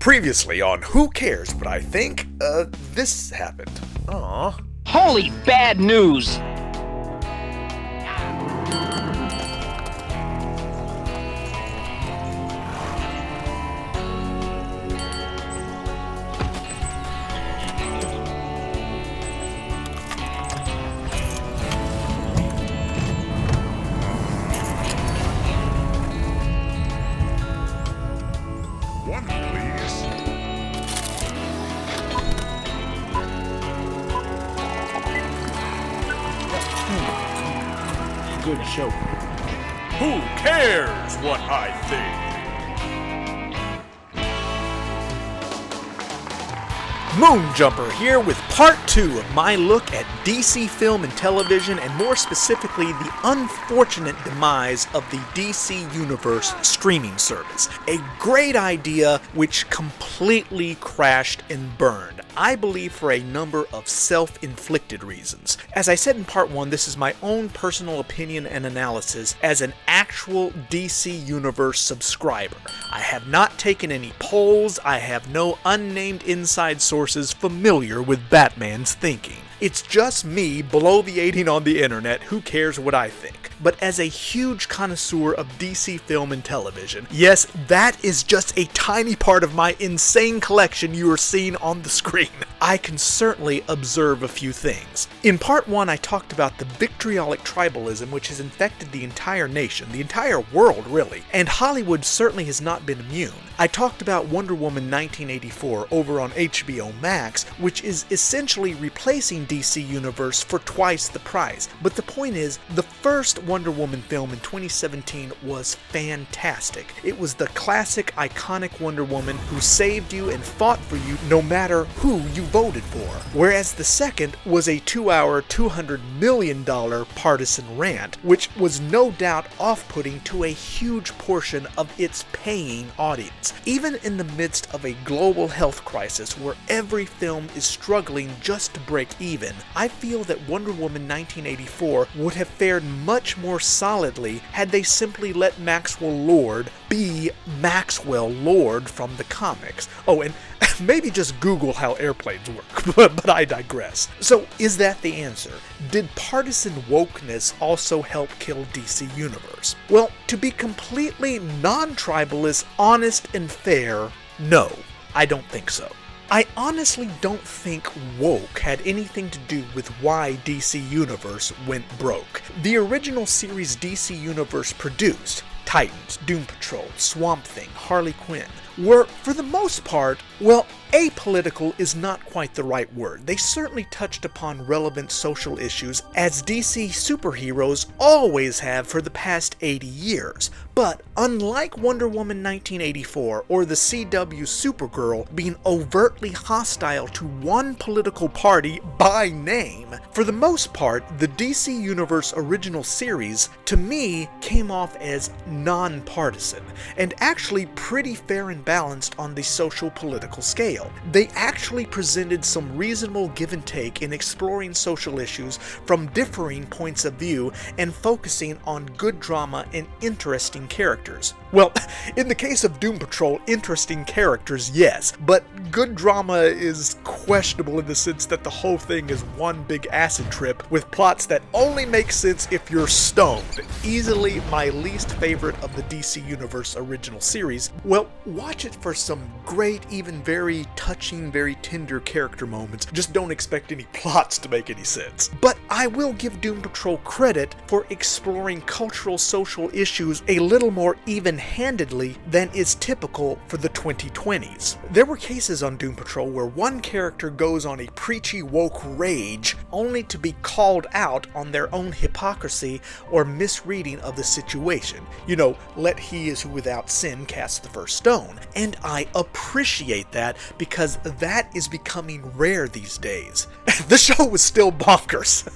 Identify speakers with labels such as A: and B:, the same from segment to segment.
A: Previously on Who Cares But I Think, this happened. Aww.
B: Holy bad news!
C: Good show.
A: Who cares what I think? Moonjumper here with part 2 of my look at DC film and television, and more specifically the unfortunate demise of the DC Universe streaming service. A great idea which completely crashed and burned. I believe for a number of self-inflicted reasons. As I said in part 1, this is my own personal opinion and analysis as an actual DC Universe subscriber. I have not taken any polls, I have no unnamed inside sources familiar with Batman's thinking. It's just me bloviating on the internet, who cares what I think. But as a huge connoisseur of DC film and television, yes, that is just a tiny part of my insane collection you are seeing on the screen. I can certainly observe a few things. In part 1, I talked about the vitriolic tribalism which has infected the entire nation, the entire world really, and Hollywood certainly has not been immune. I talked about Wonder Woman 1984 over on HBO Max, which is essentially replacing DC Universe for twice the price. But the point is, the first Wonder Woman film in 2017 was fantastic. It was the classic, iconic Wonder Woman who saved you and fought for you no matter who you voted for. Whereas the second was a 2-hour, $200 million partisan rant, which was no doubt off-putting to a huge portion of its paying audience. Even in the midst of a global health crisis where every film is struggling just to break even, I feel that Wonder Woman 1984 would have fared much more solidly had they simply let Maxwell Lord be Maxwell Lord from the comics. Oh, and maybe just Google how airplanes work, but I digress. So, is that the answer? Did partisan wokeness also help kill DC Universe? Well, to be completely non-tribalist, honest, and fair, no, I don't think so. I honestly don't think woke had anything to do with why DC Universe went broke. The original series DC Universe produced, Titans, Doom Patrol, Swamp Thing, Harley Quinn, were, for the most part, well, apolitical is not quite the right word. They certainly touched upon relevant social issues, as DC superheroes always have for the past 80 years. But unlike Wonder Woman 1984 or the CW Supergirl being overtly hostile to one political party by name, for the most part, the DC Universe original series, to me, came off as non-partisan, and actually pretty fair and balanced on the social-political scale. They actually presented some reasonable give and take in exploring social issues from differing points of view and focusing on good drama and interesting characters. Well, in the case of Doom Patrol, interesting characters, yes, but good drama is questionable in the sense that the whole thing is one big acid trip with plots that only make sense if you're stoned. Easily my least favorite of the DC Universe original series. Well, watch it for some great, even very touching, very tender character moments. Just don't expect any plots to make any sense. But I will give Doom Patrol credit for exploring cultural social issues a little more even-handedly than is typical for the 2020s. There were cases on Doom Patrol where one character goes on a preachy woke rage only to be called out on their own hypocrisy or misreading of the situation. You know, let he is who without sin cast the first stone. And I appreciate that because that is becoming rare these days. the show was still bonkers.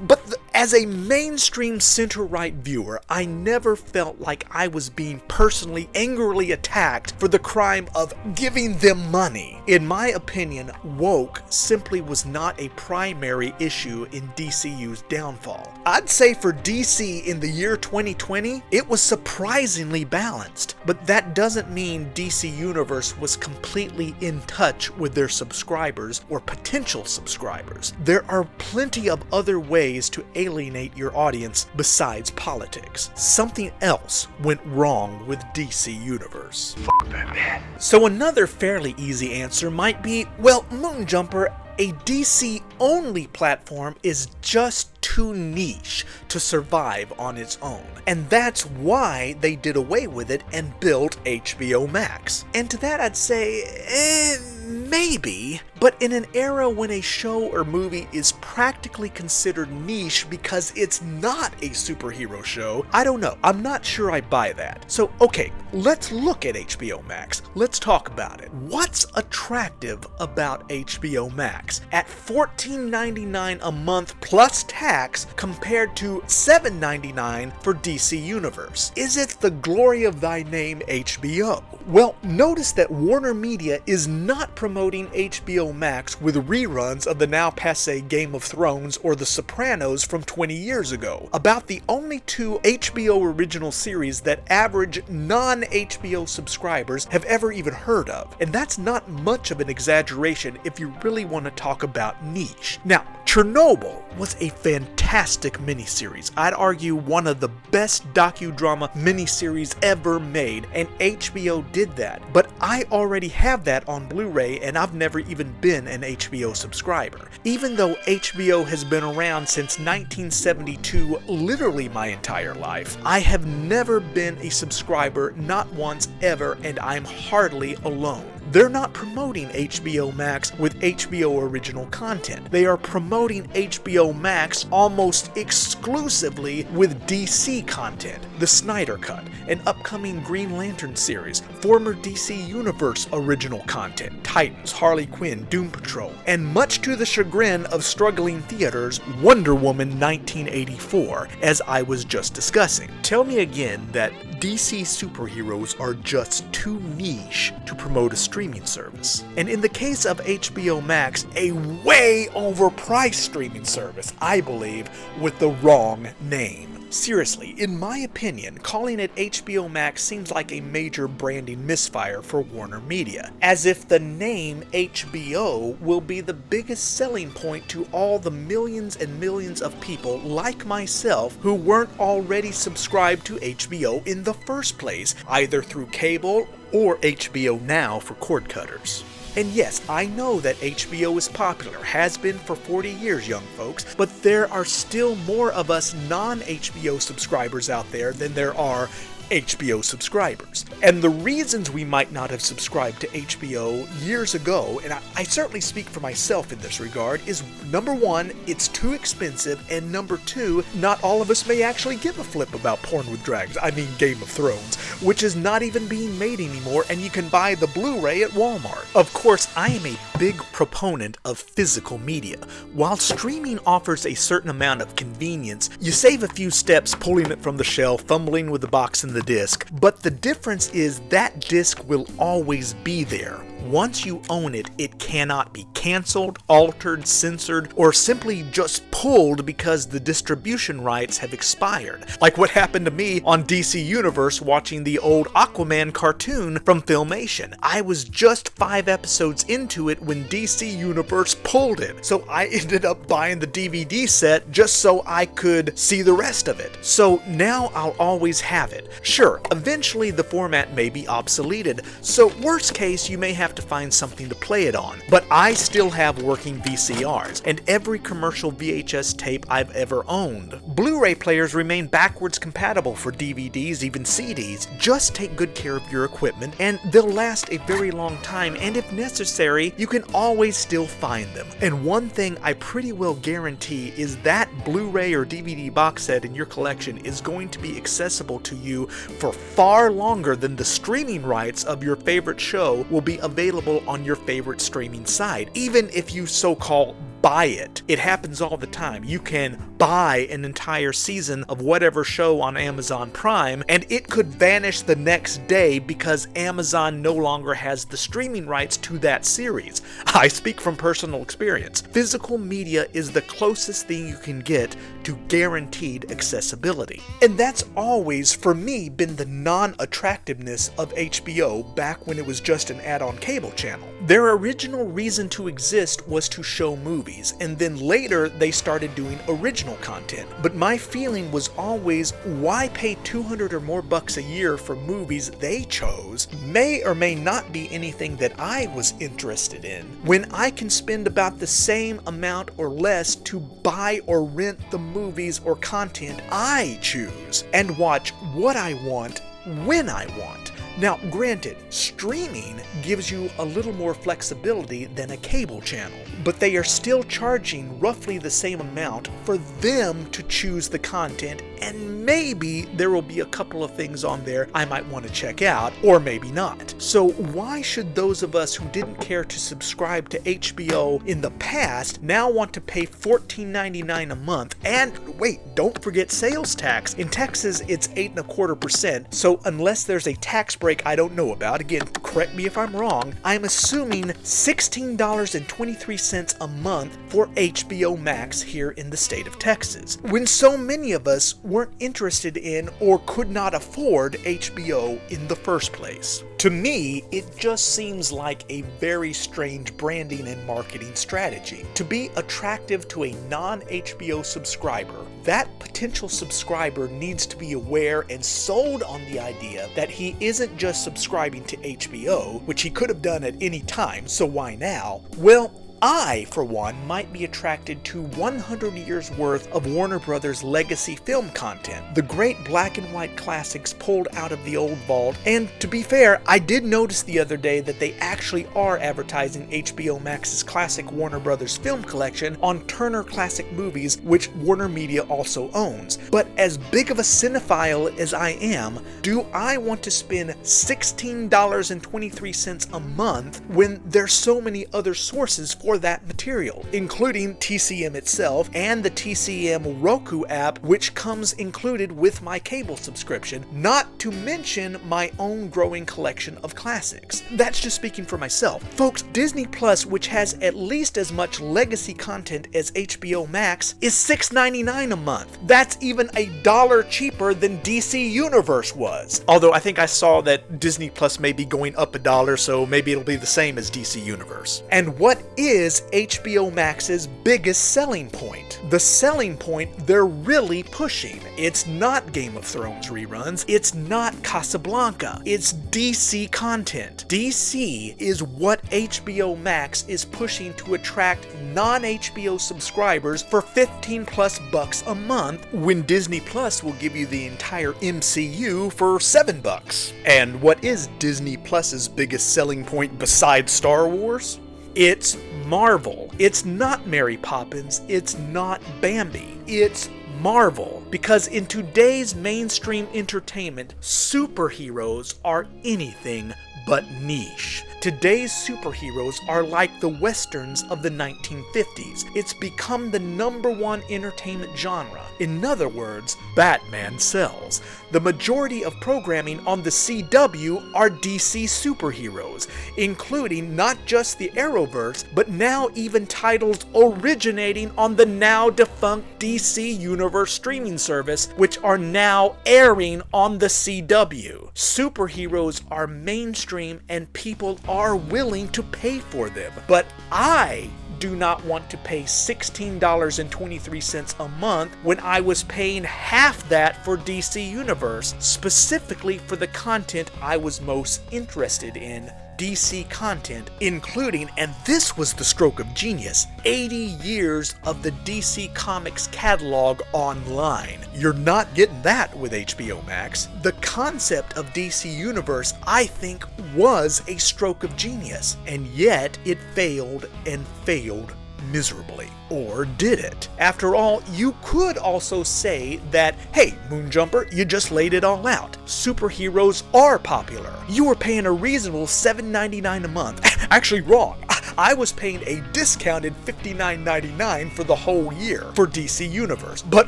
A: But as a mainstream center-right viewer, I never felt like I was being personally, angrily attacked for the crime of giving them money. In my opinion, woke simply was not a primary issue in DCU's downfall. I'd say for DC in the year 2020, it was surprisingly balanced. But that doesn't mean DC Universe was completely in touch with their subscribers or potential subscribers. There are plenty of other ways to alienate your audience besides politics. Something else went wrong with DC Universe.
C: Fuck that man.
A: So another fairly easy answer might be, well, Moonjumper, a DC-only platform, is just too niche to survive on its own. And that's why they did away with it and built HBO Max. And to that I'd say, maybe, but in an era when a show or movie is practically considered niche because it's not a superhero show, I don't know. I'm not sure I buy that. So, okay, let's look at HBO Max. Let's talk about it. What's attractive about HBO Max? At $14.99 a month plus tax compared to $7.99 for DC Universe. Is it the glory of thy name, HBO? Well, notice that WarnerMedia is not promoting HBO Max with reruns of the now passé Game of Thrones or The Sopranos from 20 years ago. About the only two HBO original series that average non-HBO subscribers have ever even heard of. And that's not much of an exaggeration if you really want to talk about niche. Now, Chernobyl was a fantastic miniseries. I'd argue one of the best docudrama miniseries ever made, and HBO did that. But I already have that on Blu-ray, and I've never even been an HBO subscriber. Even though HBO has been around since 1972, literally my entire life, I have never been a subscriber, not once ever, and I'm hardly alone. They're not promoting HBO Max with HBO original content. They are promoting HBO Max almost exclusively with DC content. The Snyder Cut, an upcoming Green Lantern series, former DC Universe original content, Titans, Harley Quinn, Doom Patrol, and much to the chagrin of struggling theaters, Wonder Woman 1984, as I was just discussing. Tell me again that DC superheroes are just too niche to promote a streaming service. And in the case of HBO Max, a way overpriced streaming service, I believe, with the wrong name. Seriously, in my opinion, calling it HBO Max seems like a major branding misfire for WarnerMedia, as if the name HBO will be the biggest selling point to all the millions and millions of people like myself who weren't already subscribed to HBO in the first place, either through cable or HBO Now for cord cutters. And yes, I know that HBO is popular, has been for 40 years, young folks, but there are still more of us non-HBO subscribers out there than there are HBO subscribers. And the reasons we might not have subscribed to HBO years ago, and I certainly speak for myself in this regard, is number one, it's too expensive, and number two, not all of us may actually give a flip about porn with dragons, I mean Game of Thrones, which is not even being made anymore, and you can buy the Blu-ray at Walmart. Of course, I am a big proponent of physical media. While streaming offers a certain amount of convenience, you save a few steps pulling it from the shelf, fumbling with the box and the disc, but the difference is that disc will always be there. Once you own it, it cannot be canceled, altered, censored, or simply just pulled because the distribution rights have expired. Like what happened to me on DC Universe watching the old Aquaman cartoon from Filmation. I was just 5 episodes into it when DC Universe pulled it, so I ended up buying the DVD set just so I could see the rest of it. So now I'll always have it. Sure, eventually the format may be obsoleted, so worst case you may have to find something to play it on, but I still have working VCRs and every commercial VHS tape I've ever owned. Blu-ray players remain backwards compatible for DVDs, even CDs. Just take good care of your equipment and they'll last a very long time, and if necessary, you can always still find them. And one thing I pretty well guarantee is that Blu-ray or DVD box set in your collection is going to be accessible to you for far longer than the streaming rights of your favorite show will be available on your favorite streaming site, even if you so-called buy it. It happens all the time. You can buy an entire season of whatever show on Amazon Prime, and it could vanish the next day because Amazon no longer has the streaming rights to that series. I speak from personal experience. Physical media is the closest thing you can get to guaranteed accessibility. And that's always, for me, been the non-attractiveness of HBO back when it was just an add-on cable channel. Their original reason to exist was to show movies, and then later they started doing original content. But my feeling was always, why pay $200 or more a year for movies they chose, may or may not be anything that I was interested in, when I can spend about the same amount or less to buy or rent the movies or content I choose, and watch what I want when I want. Now, granted, streaming gives you a little more flexibility than a cable channel, but they are still charging roughly the same amount for them to choose the content, and maybe there will be a couple of things on there I might want to check out, or maybe not. So why should those of us who didn't care to subscribe to HBO in the past now want to pay $14.99 a month? And wait, don't forget sales tax. In Texas, it's 8.25%, so unless there's a tax break I don't know about, again, correct me if I'm wrong, I'm assuming $16.23 a month for HBO Max here in the state of Texas, when so many of us weren't interested in or could not afford HBO in the first place. To me, it just seems like a very strange branding and marketing strategy. To be attractive to a non-HBO subscriber, that potential subscriber needs to be aware and sold on the idea that he isn't just subscribing to HBO, which he could have done at any time, so why now? Well, I, for one, might be attracted to 100 years worth of Warner Brothers legacy film content, the great black and white classics pulled out of the old vault, and to be fair, I did notice the other day that they actually are advertising HBO Max's classic Warner Brothers film collection on Turner Classic Movies, which WarnerMedia also owns. But as big of a cinephile as I am, do I want to spend $16.23 a month when there's so many other sources for that material, including TCM itself and the TCM Roku app, which comes included with my cable subscription, not to mention my own growing collection of classics. That's just speaking for myself. Folks, Disney Plus, which has at least as much legacy content as HBO Max, is $6.99 a month. That's even $1 cheaper than DC Universe was. Although I think I saw that Disney Plus may be going up $1, so maybe it'll be the same as DC Universe. And what is HBO Max's biggest selling point? The selling point they're really pushing. It's not Game of Thrones reruns. It's not Casablanca. It's DC content. DC is what HBO Max is pushing to attract non-HBO subscribers for $15+ a month, when Disney Plus will give you the entire MCU for $7. And what is Disney Plus's biggest selling point besides Star Wars? It's Marvel. It's not Mary Poppins. It's not Bambi. It's Marvel. Because in today's mainstream entertainment, superheroes are anything but niche. Today's superheroes are like the westerns of the 1950s. It's become the #1 entertainment genre. In other words, Batman sells. The majority of programming on the CW are DC superheroes, including not just the Arrowverse, but now even titles originating on the now defunct DC Universe streaming service, which are now airing on the CW. Superheroes are mainstream and people are willing to pay for them, but I do not want to pay $16.23 a month when I was paying half that for DC Universe, specifically for the content I was most interested in. DC content, including, and this was the stroke of genius, 80 years of the DC Comics catalog online. You're not getting that with HBO Max. The concept of DC Universe, I think, was a stroke of genius, and yet it failed and failed miserably. Or did it? After all, you could also say that, hey, Moonjumper, you just laid it all out. Superheroes are popular. You were paying a reasonable $7.99 a month. Actually, wrong. I was paying a discounted $59.99 for the whole year for DC Universe. But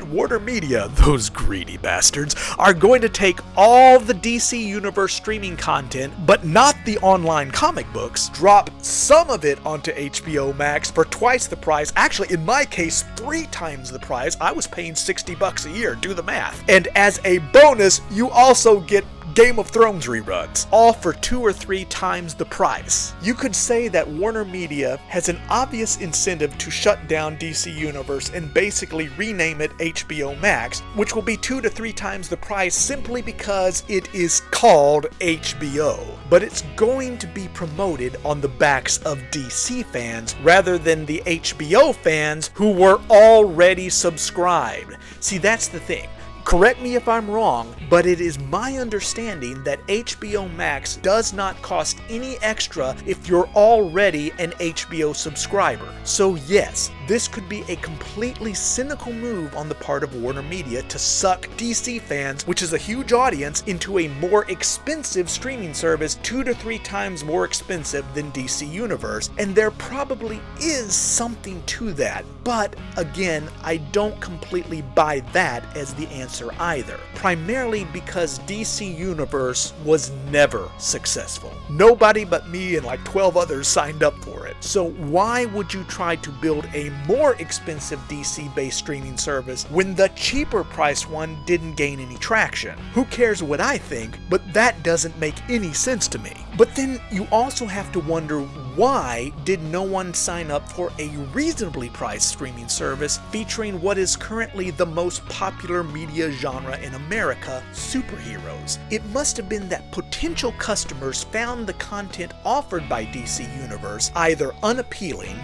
A: WarnerMedia, those greedy bastards, are going to take all the DC Universe streaming content, but not the online comic books, drop some of it onto HBO Max for twice the price. Actually, in my case, 3 times the price. I was paying $60 a year, do the math. And as a bonus, you also get Game of Thrones reruns, all for 2 or 3 times the price. You could say that WarnerMedia has an obvious incentive to shut down DC Universe and basically rename it HBO Max, which will be 2 to 3 times the price simply because it is called HBO. But it's going to be promoted on the backs of DC fans rather than the HBO fans who were already subscribed. See, that's the thing. Correct me if I'm wrong, but it is my understanding that HBO Max does not cost any extra if you're already an HBO subscriber. So yes, this could be a completely cynical move on the part of WarnerMedia to suck DC fans, which is a huge audience, into a more expensive streaming service, 2 to 3 times more expensive than DC Universe. And there probably is something to that, but again, I don't completely buy that as the answer either, primarily because DC Universe was never successful. Nobody but me and like 12 others signed up for it. So why would you try to build a more expensive DC-based streaming service when the cheaper priced one didn't gain any traction? Who cares what I think, but that doesn't make any sense to me. But then you also have to wonder, why did no one sign up for a reasonably priced streaming service featuring what is currently the most popular media genre in America, superheroes? It must have been that potential customers found the content offered by DC Universe either unappealing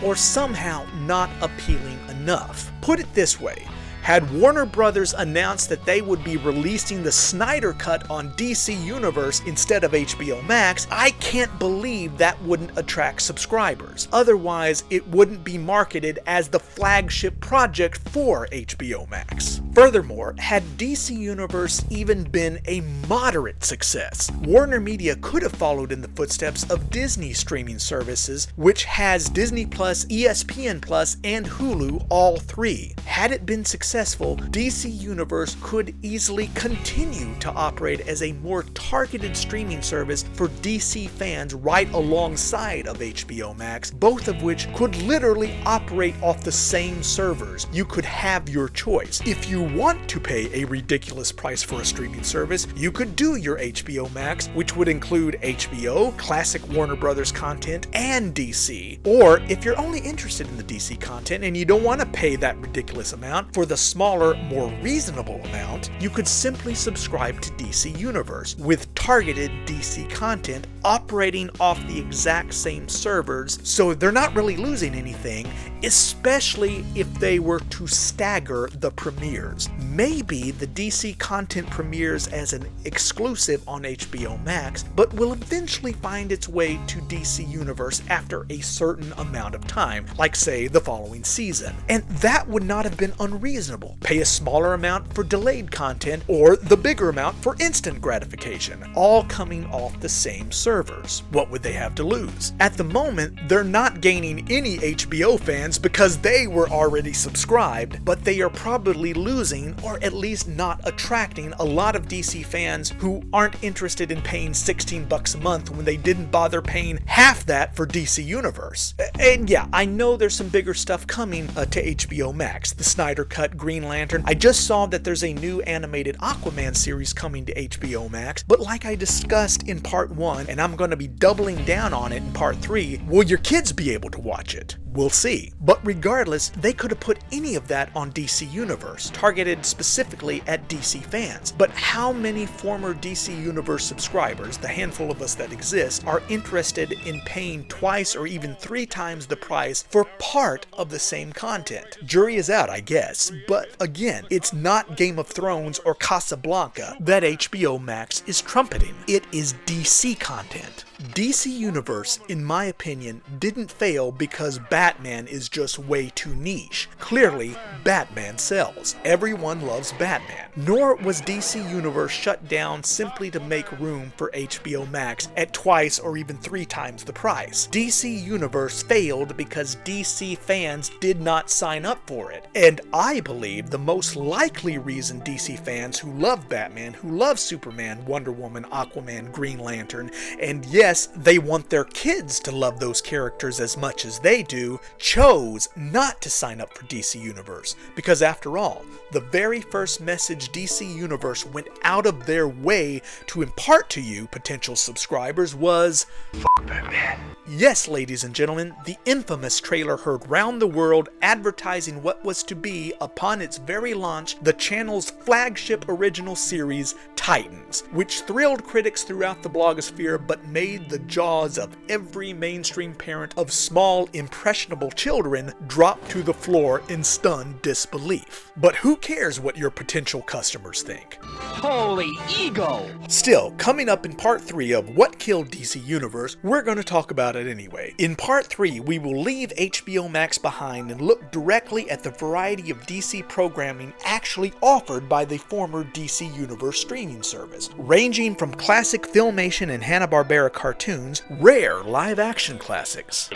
A: or somehow not appealing enough. Put it this way. Had Warner Brothers announced that they would be releasing the Snyder Cut on DC Universe instead of HBO Max, I can't believe that wouldn't attract subscribers. Otherwise, it wouldn't be marketed as the flagship project for HBO Max. Furthermore, had DC Universe even been a moderate success, WarnerMedia could have followed in the footsteps of Disney streaming services, which has Disney+, ESPN+, and Hulu, all 3. Had it been successful, DC Universe could easily continue to operate as a more targeted streaming service for DC fans right alongside of HBO Max, both of which could literally operate off the same servers. You could have your choice. If you want to pay a ridiculous price for a streaming service, you could do your HBO Max, which would include HBO, classic Warner Brothers content, and DC. Or if you're only interested in the DC content and you don't want to pay that ridiculous amount, for the smaller, more reasonable amount, you could simply subscribe to DC Universe with targeted DC content operating off the exact same servers, so they're not really losing anything, especially if they were to stagger the premieres. Maybe the DC content premieres as an exclusive on HBO Max, but will eventually find its way to DC Universe after a certain amount of time, like say the following season. And that would not have been unreasonable. Pay a smaller amount for delayed content or the bigger amount for instant gratification, all coming off the same servers. What would they have to lose? At the moment, they're not gaining any HBO fans because they were already subscribed, but they are probably losing, or at least not attracting, a lot of DC fans who aren't interested in paying $16 a month when they didn't bother paying half that for DC Universe. And yeah, I know there's some bigger stuff coming to HBO Max. The Snyder Cut, Green Lantern. I just saw that there's a new animated Aquaman series coming to HBO Max, but like I discussed in part 1, and I'm going to be doubling down on it in part 3, will your kids be able to watch it? We'll see. But regardless, they could have put any of that on DC Universe, targeted specifically at DC fans. But how many former DC Universe subscribers, the handful of us that exist, are interested in paying twice or even 3 times the price for part of the same content? Jury is out, I guess. But again, it's not Game of Thrones or Casablanca that HBO Max is trumpeting. It is DC content. DC Universe, in my opinion, didn't fail because Batman is just way too niche. Clearly, Batman sells. Everyone loves Batman. Nor was DC Universe shut down simply to make room for HBO Max at twice or even 3 times the price. DC Universe failed because DC fans did not sign up for it. And I believe the most likely reason DC fans who love Batman, who love Superman, Wonder Woman, Aquaman, Green Lantern, and yes, they want their kids to love those characters as much as they do, chose not to sign up for DC Universe. Because after all, the very first message DC Universe went out of their way to impart to you, potential subscribers, was "Fuck Batman." Yes, ladies and gentlemen, the infamous trailer heard round the world advertising what was to be, upon its very launch, the channel's flagship original series, Titans, which thrilled critics throughout the blogosphere but made the jaws of every mainstream parent of small, impressionable children drop to the floor in stunned disbelief. But who cares what your potential customers think?
B: Holy ego!
A: Still, coming up in part 3 of What Killed DC Universe, we're going to talk about it anyway. In part 3, we will leave HBO Max behind and look directly at the variety of DC programming actually offered by the former DC Universe streaming service, ranging from classic Filmation and Hanna-Barbera cartoons, rare live-action classics,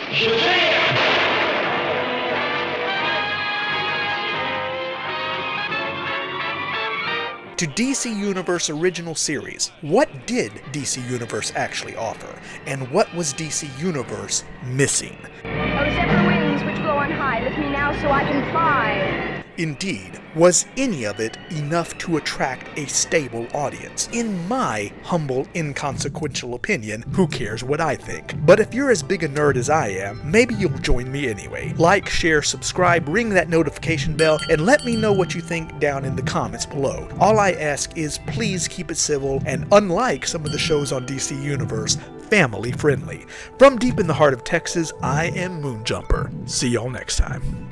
A: to DC Universe original series. What did DC Universe actually offer? And what was DC Universe missing?
C: Oh, zephyr wings which blow on high, lift me now so I can fly.
A: Indeed, was any of it enough to attract a stable audience? In my humble, inconsequential opinion, who cares what I think? But if you're as big a nerd as I am, maybe you'll join me anyway. Like, share, subscribe, ring that notification bell, and let me know what you think down in the comments below. All I ask is please keep it civil, and unlike some of the shows on DC Universe, family friendly. From deep in the heart of Texas, I am Moonjumper. See y'all next time.